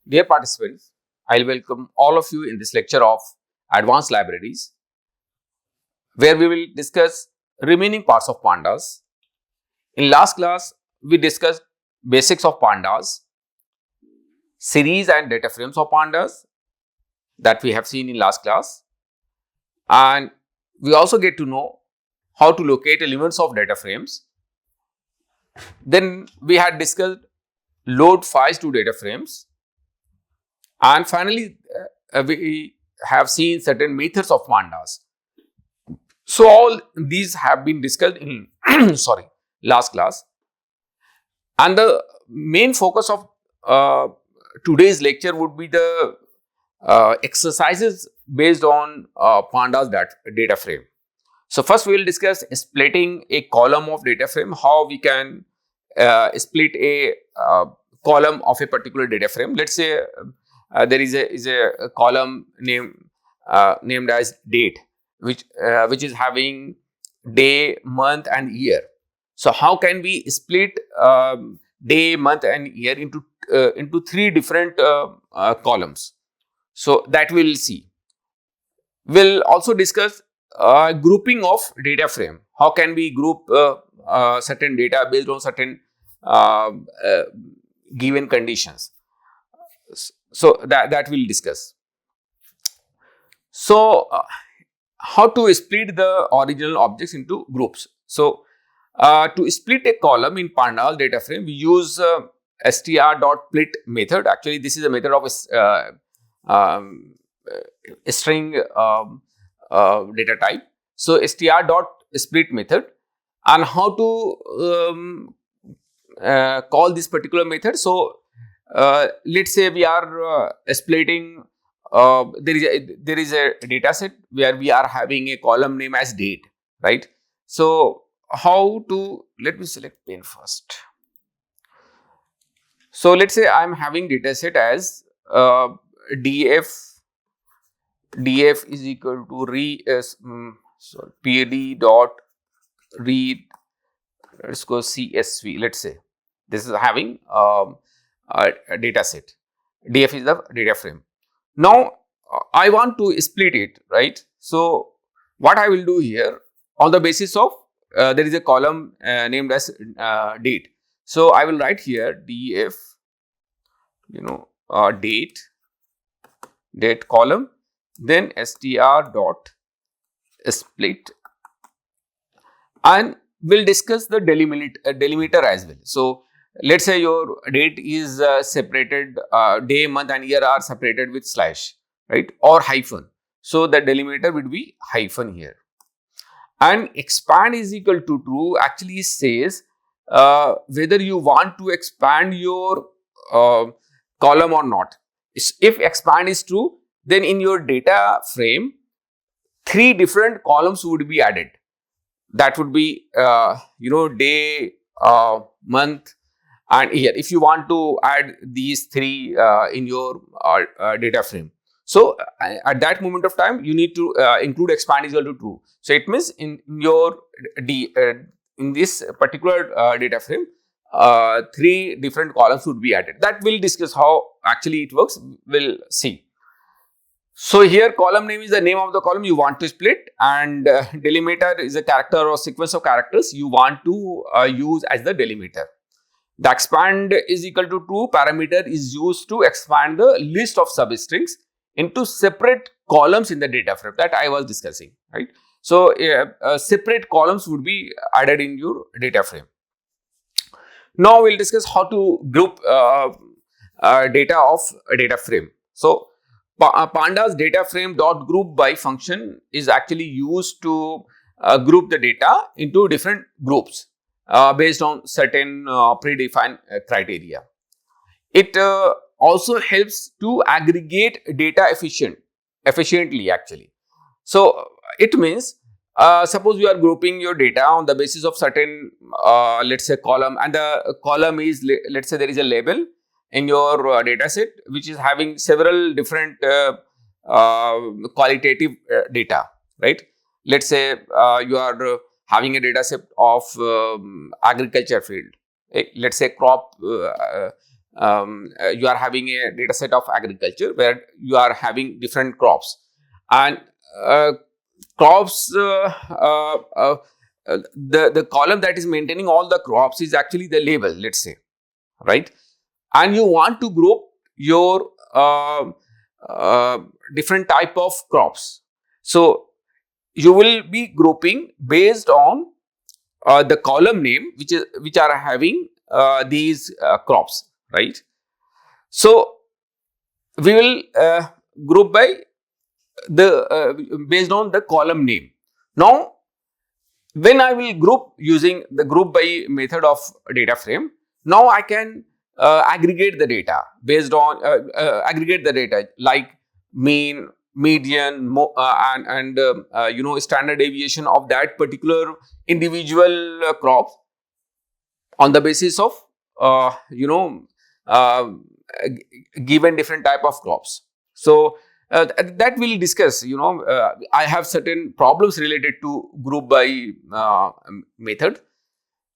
Dear participants, I'll welcome all of you in this lecture of Advanced Libraries, where we will discuss remaining parts of Pandas. In last class, we discussed basics of Pandas, series and data frames of Pandas that we have seen in last class, and we also get to know how to locate elements of data frames. Then we had discussed load files to data frames, and finally we have seen certain methods of Pandas. So all these have been discussed in last class, and the main focus of today's lecture would be the exercises based on Pandas data frame. So first we will discuss splitting a column of data frame, how we can split a column of a particular data frame. Let's say there is a column named as date, which is having day, month, and year. So how can we split day, month, and year into three different columns? So that we will see. We'll also discuss grouping of data frame. How can we group certain data based on certain uh, uh, given conditions? So that we'll discuss. So how to split the original objects into groups? So to split a column in Pandas data frame, we use str.split method. Actually, this is a method of a string data type. So str.split method, and how to call this particular method. So let's say we are splitting. There is a data set where we are having a column name as date, right? So how to, let me select pen first. So let's say I am having data set as df is equal to pd dot read underscore csv. Let's say this is having a data set. Df is the data frame. Now I want to split it, right? So what I will do here, on the basis of there is a column named as date. So I will write here df, date column, then str dot split, and we'll discuss the delimiter as well. So let's say your date is separated, day, month, and year are separated with slash, right, or hyphen. So the delimiter would be hyphen here. And expand is equal to true actually says whether you want to expand your column or not. If expand is true, then in your data frame, three different columns would be added. That would be day, month, and year. If you want to add these three in your data frame, so at that moment of time you need to include expand is equal to true. So it means in your in this particular data frame, three different columns would be added. That we'll discuss how actually it works. We'll see. So here column name is the name of the column you want to split, and delimiter is a character or sequence of characters you want to use as the delimiter. The expand is equal to true parameter is used to expand the list of substrings into separate columns in the data frame that I was discussing, right? So separate columns would be added in your data frame. Now we'll discuss how to group data of a data frame. So Pandas data frame dot group by function is actually used to group the data into different groups based on certain predefined criteria. It also helps to aggregate data efficiently actually. So it means suppose you are grouping your data on the basis of certain let's say column, and the column is, let's say there is a label in your data set which is having several different qualitative data, right? Let's say you are having a data set of agriculture field, let's say crop you are having a data set of agriculture where you are having different crops, and crops the column that is maintaining all the crops is actually the label, let's say, right? And you want to group your uh, different type of crops. So you will be grouping based on the column name which are having these crops, right? So we will group by the based on the column name. Now when I will group using the group by method of DataFrame, now I can aggregate the data based on aggregate the data like mean, median, standard deviation of that particular individual crop on the basis of uh, given different type of crops. So that we'll discuss. I have certain problems related to group by method.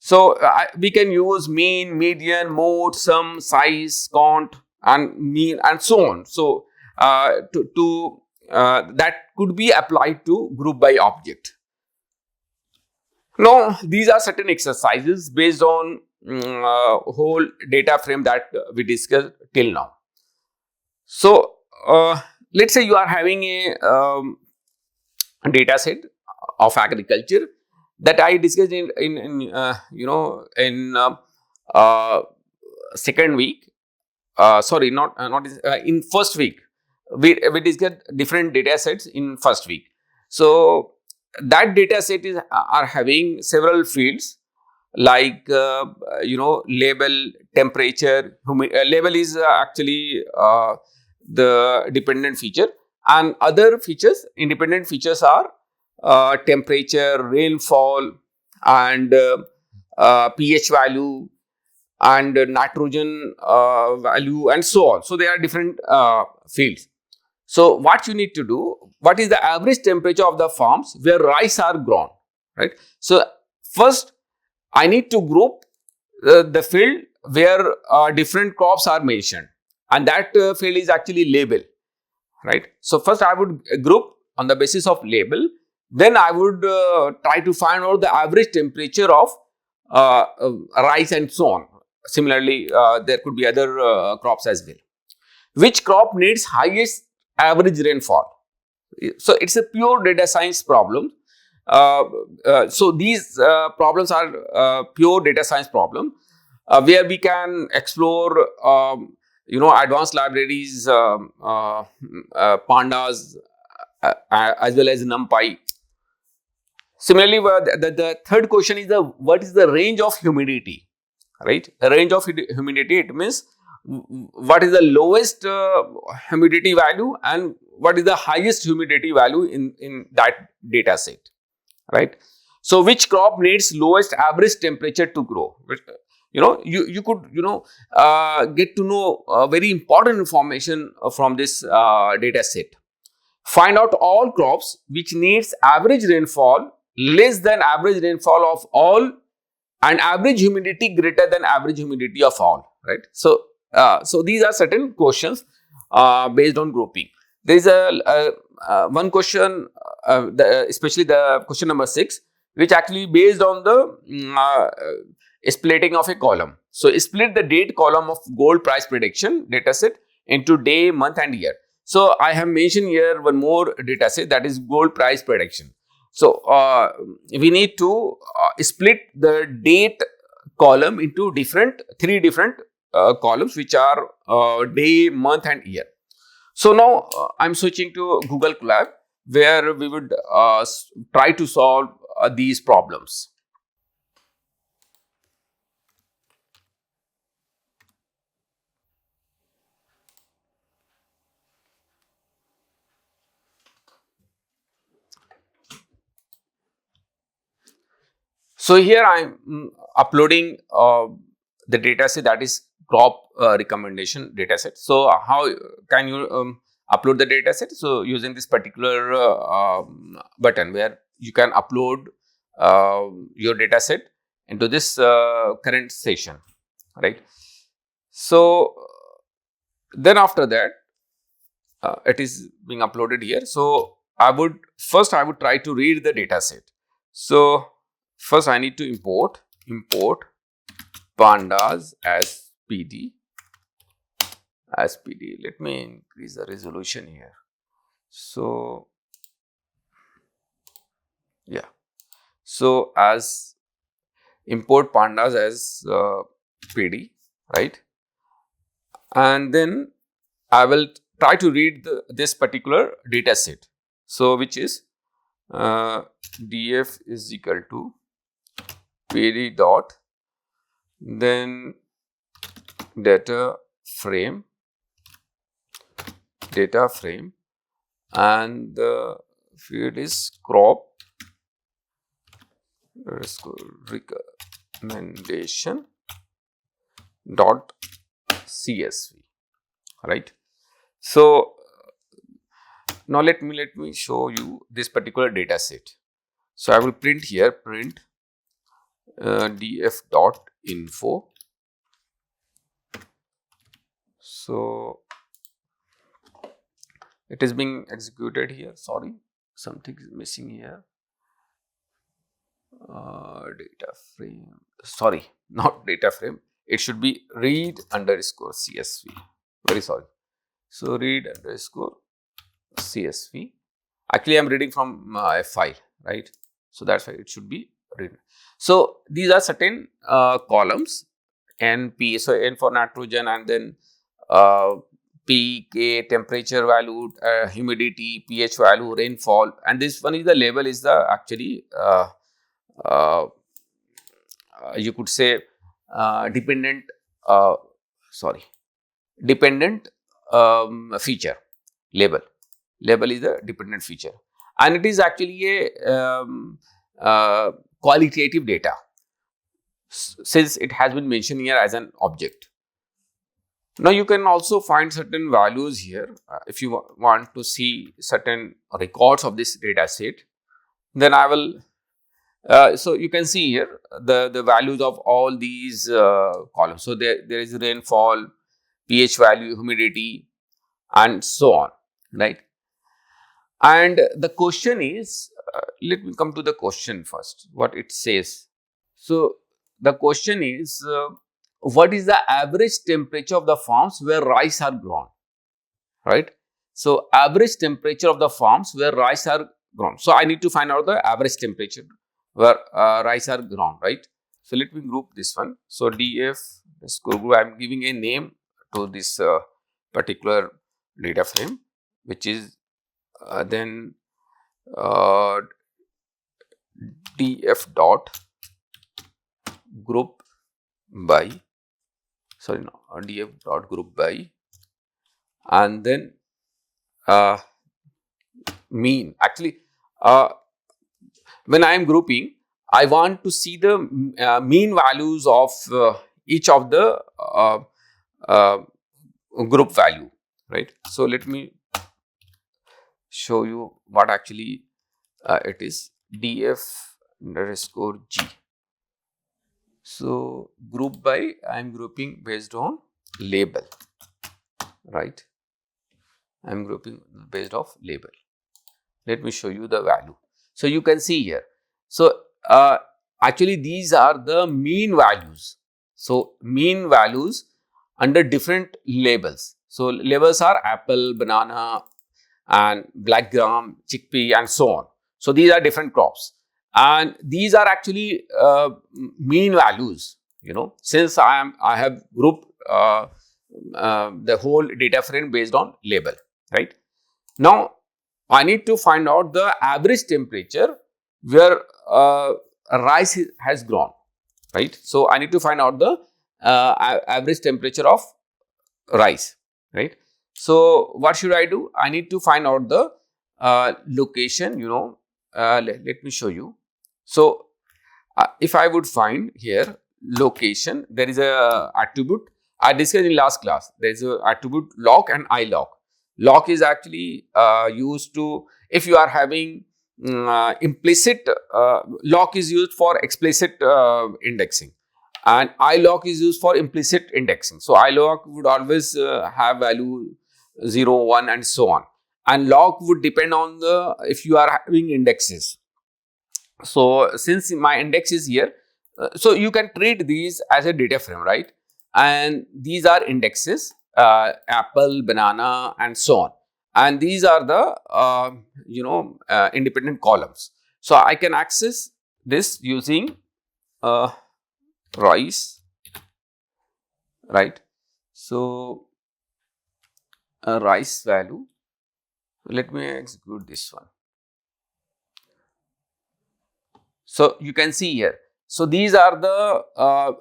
So we can use mean, median, mode, sum, size, count, and mean, and so on. So that could be applied to group by object. Now these are certain exercises based on whole data frame that we discussed till now. So let's say you are having a data set of agriculture that I discussed in second week. Sorry, not in first week. We discussed different data sets in first week. So that data set are having several fields like label, temperature, label is actually the dependent feature, and other features, independent features are temperature, rainfall, and pH value, and nitrogen value, and so on. So there are different fields. So what you need to do, what is the average temperature of the farms where rice are grown, right? So first I need to group the field where different crops are mentioned, and that field is actually label, right? So first I would group on the basis of label, then I would try to find out the average temperature of rice and so on. Similarly, there could be other crops as well. Which crop needs highest average rainfall? So it's a pure data science problem. So these problems are pure data science problem where we can explore advanced libraries, Pandas, as well as NumPy. Similarly, the third question is what is the range of humidity, right? The range of humidity, it means what is the lowest humidity value and what is the highest humidity value in that data set, right? So which crop needs lowest average temperature to grow? You could get to know very important information from this data set. Find out all crops which needs average rainfall less than average rainfall of all and average humidity greater than average humidity of all, right? So so these are certain questions based on grouping. There is one question, especially the question number 6, which actually based on the splitting of a column. So split the date column of gold price prediction dataset into day, month, and year. So I have mentioned here one more dataset, that is gold price prediction. So we need to split the date column into three different columns, which are day, month, and year. So now I'm switching to Google Colab, where we would try to solve these problems. So here I'm uploading the dataset, that is crop recommendation dataset. So how can you upload the dataset? So using this particular button where you can upload your dataset into this current session, right? So then after that, it is being uploaded here. So I would try to read the data set. So first I need to import pandas as PD. Let me increase the resolution here. So yeah, so as import pandas as PD, right? And then I will try to read this particular data set. So which is df is equal to PD dot then data frame and the field is crop recommendation dot csv, right? So now let me show you this particular data set. So I will print here df dot info. So it is being executed here. Sorry, something is missing here. Data frame. Sorry, not data frame. It should be read underscore csv. Very sorry. So read underscore csv. Actually, I'm reading from a file, right? So that's why it should be read. So these are certain columns. NP, so N for nitrogen, and then P, K, temperature value, humidity, pH value, rainfall, and this one is the label is the actually you could say dependent feature label. Label is the dependent feature, and it is actually a qualitative data, since it has been mentioned here as an object. Now you can also find certain values here. If you want to see certain records of this data set, then I will so you can see here the values of all these columns. So there is rainfall, pH value, humidity, and so on, right? And the question is, let me come to the question first, what it says. So the question is, what is the average temperature of the farms where rice are grown, right? So average temperature of the farms where rice are grown. So I need to find out the average temperature where rice are grown, right? So let me group this one. So df, I am giving a name to this particular data frame, which is then df dot group by df dot group by, and then mean. Actually when I am grouping, I want to see the mean values of each of the group value, right? So let me show you what actually it is. Df underscore g. So group by, I am grouping based on label, right? I am grouping based off label. Let me show you the value. So you can see here. So actually these are the mean values. So mean values under different labels. So labels are apple, banana, and black gram, chickpea, and so on. So these are different crops, and these are actually mean values. You know, since I have grouped the whole data frame based on label, right? Now I need to find out the average temperature where rice has grown, right? So I need to find out the average temperature of rice, right? So what should I do? I need to find out the location, you know. Let me show you. So if I would find here location, there is a attribute I discussed in last class. There is a attribute lock and iLock. Lock is actually used to, if you are having implicit, lock is used for explicit indexing, and ilog is used for implicit indexing. So ilog would always have value 0, 1 and so on, and log would depend on the if you are having indexes. So since my index is here, so you can treat these as a data frame, right? And these are indexes, apple, banana and so on, and these are the independent columns. So I can access this using rice, right? So a rice value, let me execute this one. So you can see here. So these are the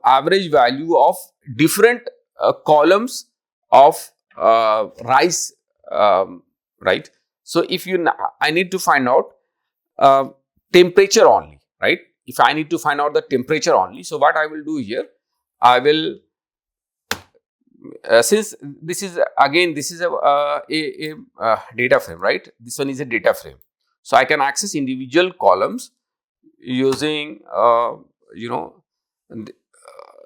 average value of different columns of rice, right? So if I need to find out temperature only, right? If I need to find out the temperature only, so what I will do here, I will since this is again this is a data frame, right? This one is a data frame, so I can access individual columns using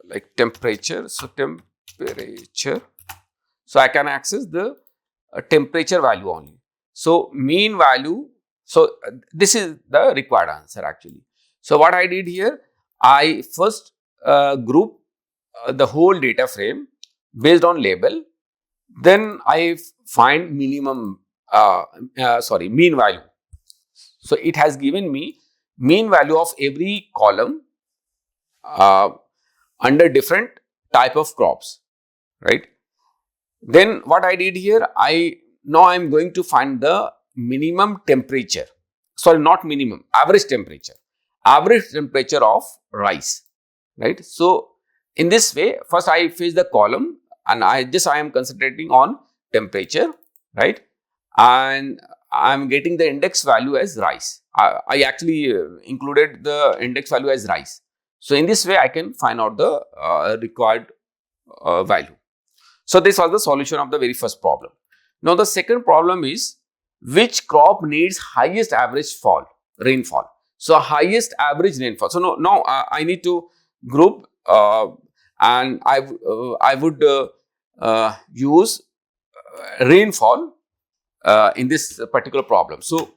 like temperature. So temperature, so I can access the temperature value only. So mean value, so this is the required answer actually. So what I did here, I first group the whole data frame based on label, then I find minimum mean value. So it has given me mean value of every column uh, under different type of crops, right? Then what I did here, now I'm going to find the minimum temperature, sorry, not minimum, average temperature of rice, right? So in this way, first I fetch the column and I am concentrating on temperature, right? And I'm getting the index value as rice. I actually included the index value as rice. So in this way, I can find out the required value. So this was the solution of the very first problem. Now the second problem is, which crop needs highest average rainfall? So highest average rainfall. So now I need to group and I would use rainfall in this particular problem. So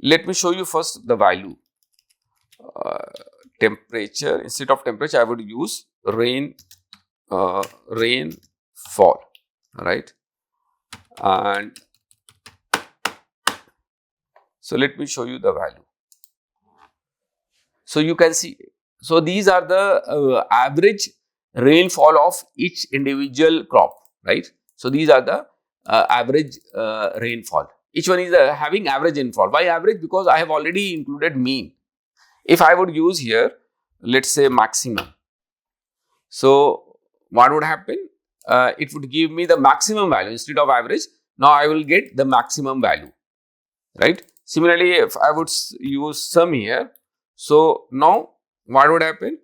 let me show you first the value. Temperature, instead of temperature I would use rainfall, right? And so let me show you the value. So you can see, so these are the average rainfall of each individual crop, right? So these are the average rainfall. Each one is having average rainfall. Why average? Because I have already included mean. If I would use here, let's say maximum. So what would happen? It would give me the maximum value instead of average. Now I will get the maximum value, right? Similarly, if I would use sum here, so now what would happen?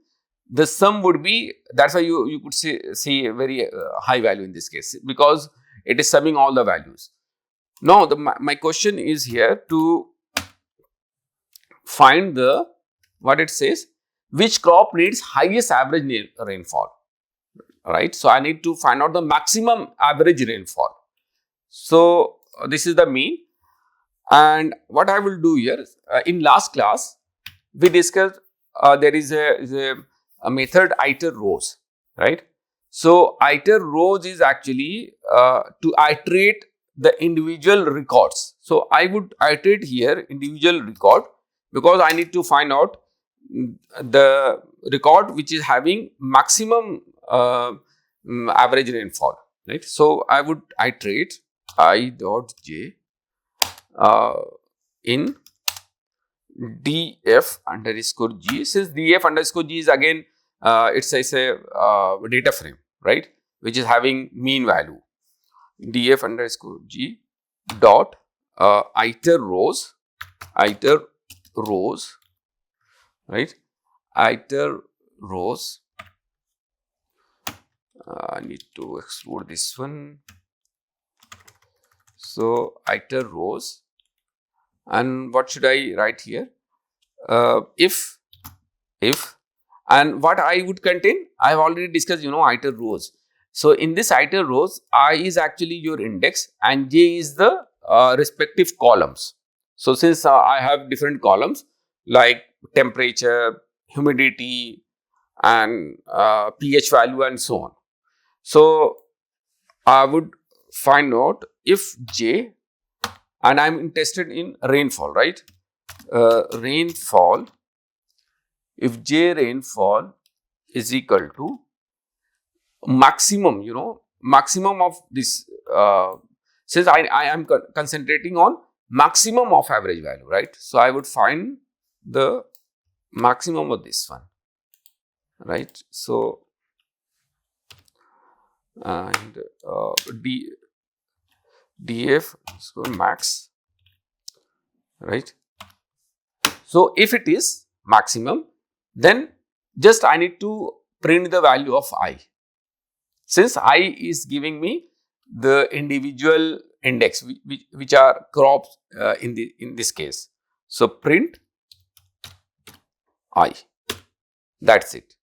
The sum would be, that's why you could see a very high value in this case, because it is summing all the values. Now my question is here to find the, what it says, which crop needs highest average rainfall, right? So I need to find out the maximum average rainfall. So this is the mean. And what I will do here, in last class we discussed there is a method iter rows, right? So iter rows is actually to iterate the individual records. So I would iterate here individual record, because I need to find out the record which is having maximum average rainfall, right? So I would iterate I dot j in df underscore g. Since df underscore g is again it says a data frame, right, which is having mean value. Df underscore g dot iter rows, right, iter rows. I need to exclude this one. So iter rows, and what should I write here? If And what I would contain, I have already discussed, iter rows. So in this iter rows, I is actually your index and j is the respective columns. So since I have different columns like temperature, humidity, and pH value and so on. So I would find out if j, and I am interested in rainfall, right? Rainfall, if j rainfall is equal to maximum, maximum of this, since I am concentrating on maximum of average value, right? So I would find the maximum of this one, right? So, and df max, right? So if it is maximum, then just I need to print the value of I. Since I is giving me the individual index which are crops in this case. So print I. That's it.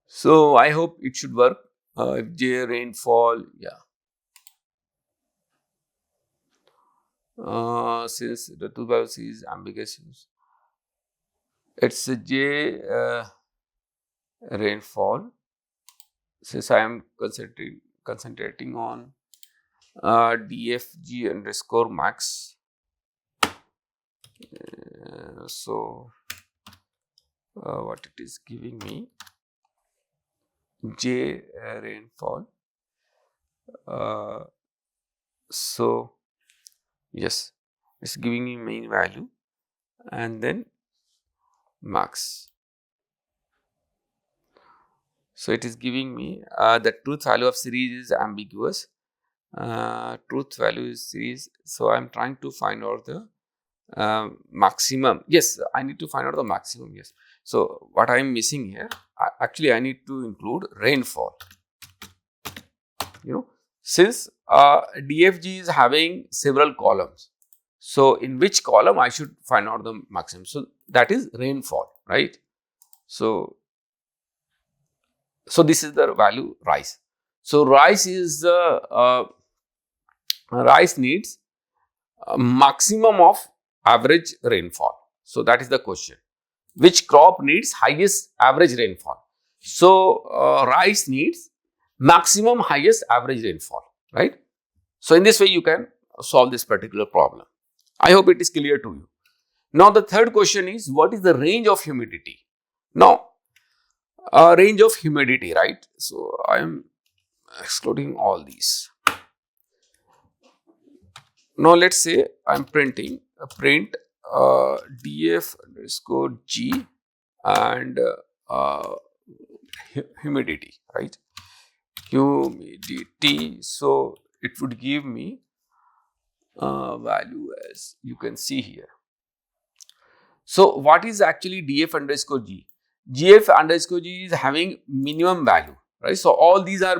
So I hope it should work. If j rainfall, yeah. Since the two values is ambiguous use, it's a j rainfall. Since I am concentrating on dfg underscore max, so what it is giving me, j rainfall. So yes, it's giving me mean value and then max. So it is giving me the truth value of series is ambiguous. Truth value is series. So I am trying to find out the maximum. Yes, I need to find out the maximum. Yes. So what I am missing here, actually I need to include rainfall. Since DFG is having several columns, so in which column I should find out the maximum. So that is rainfall, right? So this is the value rise. So rise is rise needs maximum of average rainfall. So that is the question. Which crop needs highest average rainfall? So rice needs maximum highest average rainfall, right? So in this way you can solve this particular problem. I hope it is clear to you. Now the third question is, what is the range of humidity? Now range of humidity, right? So I am excluding all these. Now let's say I am printing print df underscore g and humidity, right? Humidity. So it would give me value as you can see here. So what is actually df underscore g? Gf underscore g is having minimum value, right? So all these are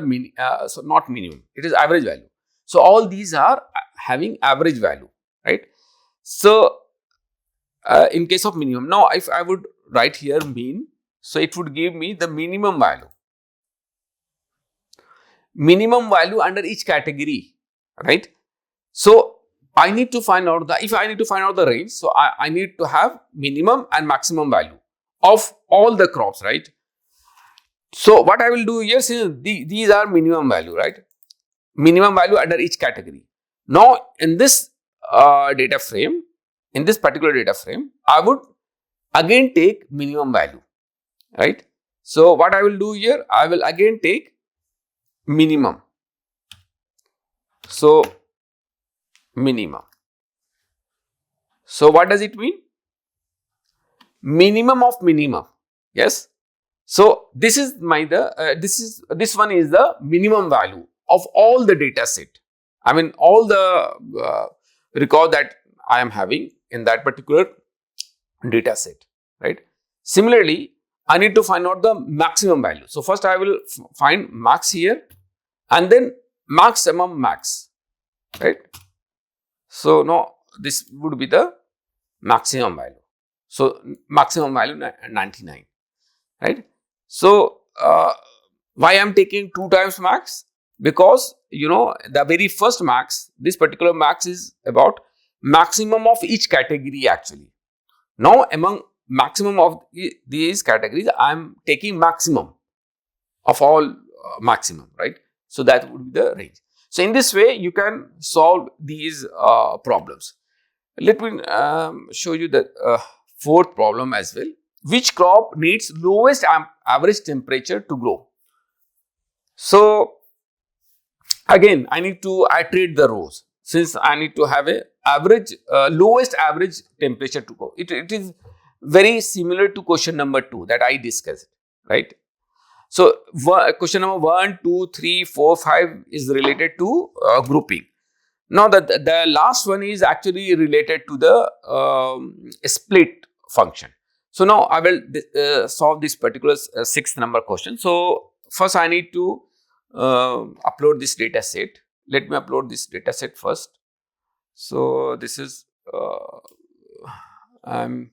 so not minimum, it is average value. So all these are having average value, right? So in case of minimum, now if I would write here mean, so it would give me the minimum value. Minimum value under each category, right? So I need to find out if I need to find out the range, so I need to have minimum and maximum value of all the crops, right? So what I will do here, since these are minimum value, right? Minimum value under each category. Now in this data frame, in this particular data frame, I would again take minimum value, right? So what I will do here, I will again take minimum. So minimum. So what does it mean? Minimum of minimum. Yes. So this is this one is the minimum value of all the data set. I mean all the record that I am having in that particular data set, right? Similarly, I need to find out the maximum value. So first I will find max here and then maximum max, right? So now this would be the maximum value. So maximum value 99. right? So why I'm taking 2 times max? Because the very first max, this particular max is about maximum of each category actually. Now among maximum of these categories, I'm taking maximum of all maximum, right? So that would be the range. So in this way, you can solve these problems. Let me show you the fourth problem as well. Which crop needs lowest average temperature to grow? So again, I need to iterate the rows since I need to have a average lowest average temperature to grow. It is very similar to question number 2 that I discussed, right? So question number 1, 2, 3, 4, 5 is related to grouping. Now the last one is actually related to the split function. So now I will solve this particular sixth number question. So first I need to upload this data set. Let me upload this data set first. So this is I'm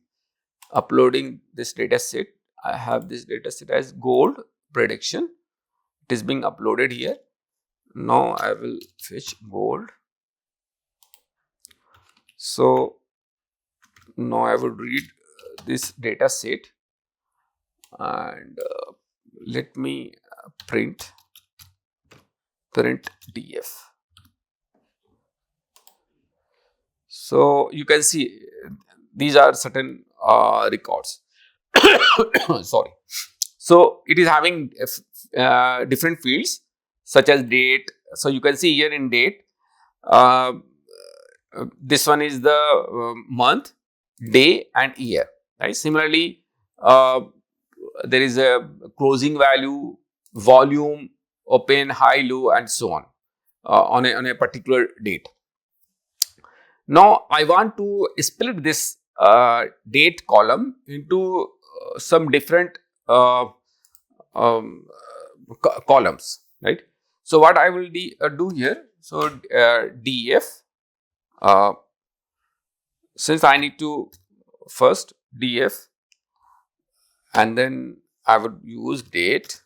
uploading this data set. I have this data set as gold prediction. It is being uploaded here. Now I will fetch gold. So now I would read this data set and let me print df. So you can see these are certain records. Sorry. So it is having different fields such as date. So you can see here in date, this one is the month, day and year, right? Similarly, there is a closing value, volume, open, high, low and so on on a particular date. Now I want to split this date column into some different columns, right? So what I will do here, so df, since I need to first df and then I would use date,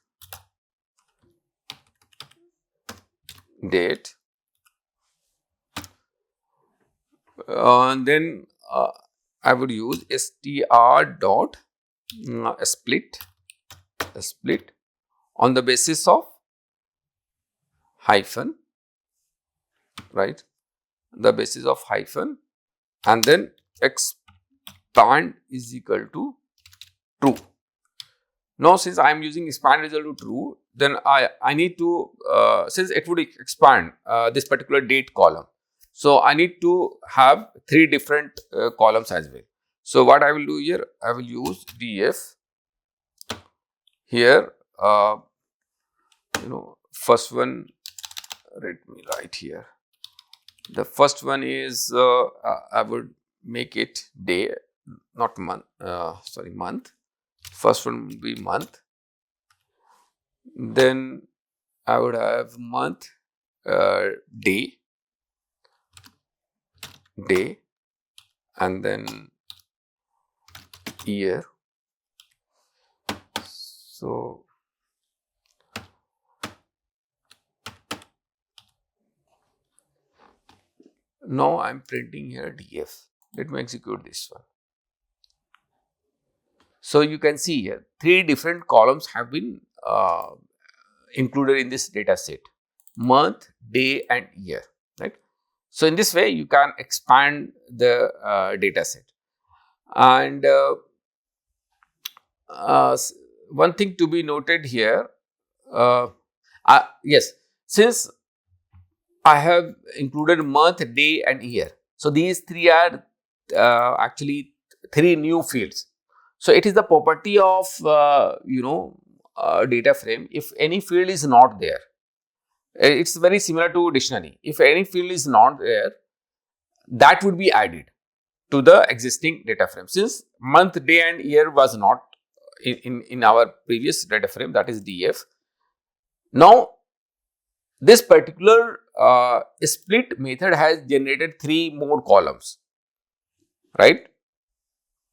and then I would use str dot split on the basis of hyphen, right? The basis of hyphen, and then expand is equal to true. Now since I am using expand is equal to true, then I need to since it would expand this particular date column, so I need to have 3 different columns as well. So what I will do here, I will use df here. First one, let me write here. The first one is I would make it day, not month. Month. First one will be month. Then I would have month, day, and then year. So now I am printing here df. Let me execute this one. So you can see here 3 different columns have been included in this data set: month, day and year, right? So in this way you can expand the data set. And one thing to be noted here, yes, since I have included month, day and year, so these 3 are actually 3 new fields. So it is the property of data frame. If any field is not there, it's very similar to dictionary. If any field is not there, that would be added to the existing data frame. Since month, day and year was not in our previous data frame, that is df. Now this particular split method has generated 3 more columns, right?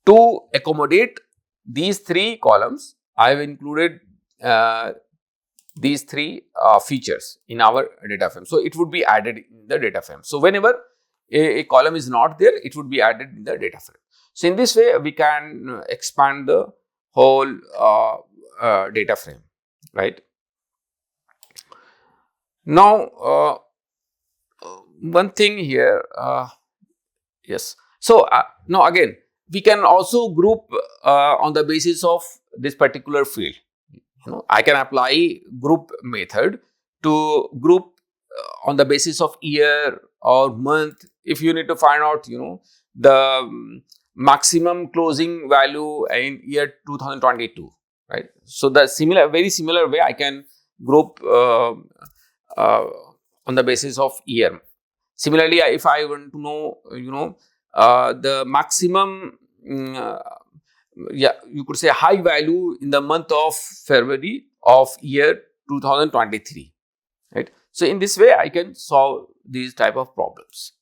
To accommodate these 3 columns, I have included these three features in our data frame. So it would be added in the data frame. So whenever a column is not there, it would be added in the data frame. So in this way, we can expand the whole data frame, right? Now, one thing here, yes. So now again, we can also group on the basis of this particular field. I can apply group method to group on the basis of year or month. If you need to find out, the maximum closing value in year 2022, right? So the very similar way I can group on the basis of year. Similarly, if I want to know, the maximum, you could say high value in the month of February of year 2023, right? So in this way, I can solve these type of problems.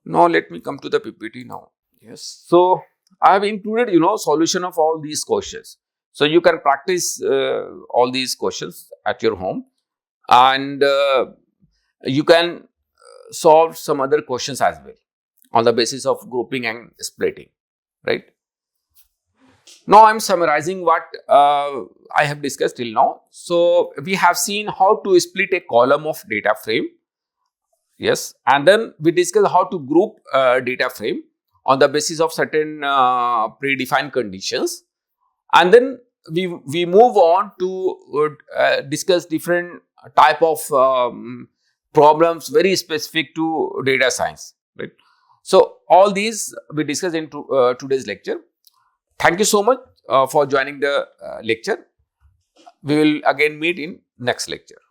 Now let me come to the PPT now. Yes. So I have included, solution of all these questions. So you can practice all these questions at your home, and you can solve some other questions as well on the basis of grouping and splitting, right? Now I am summarizing what I have discussed till now. So we have seen how to split a column of data frame. Yes, and then we discussed how to group data frame on the basis of certain predefined conditions, and then we move on to discuss different type of problems very specific to data science, right? So all these we discussed in today's lecture. Thank you so much for joining the lecture. We will again meet in next lecture.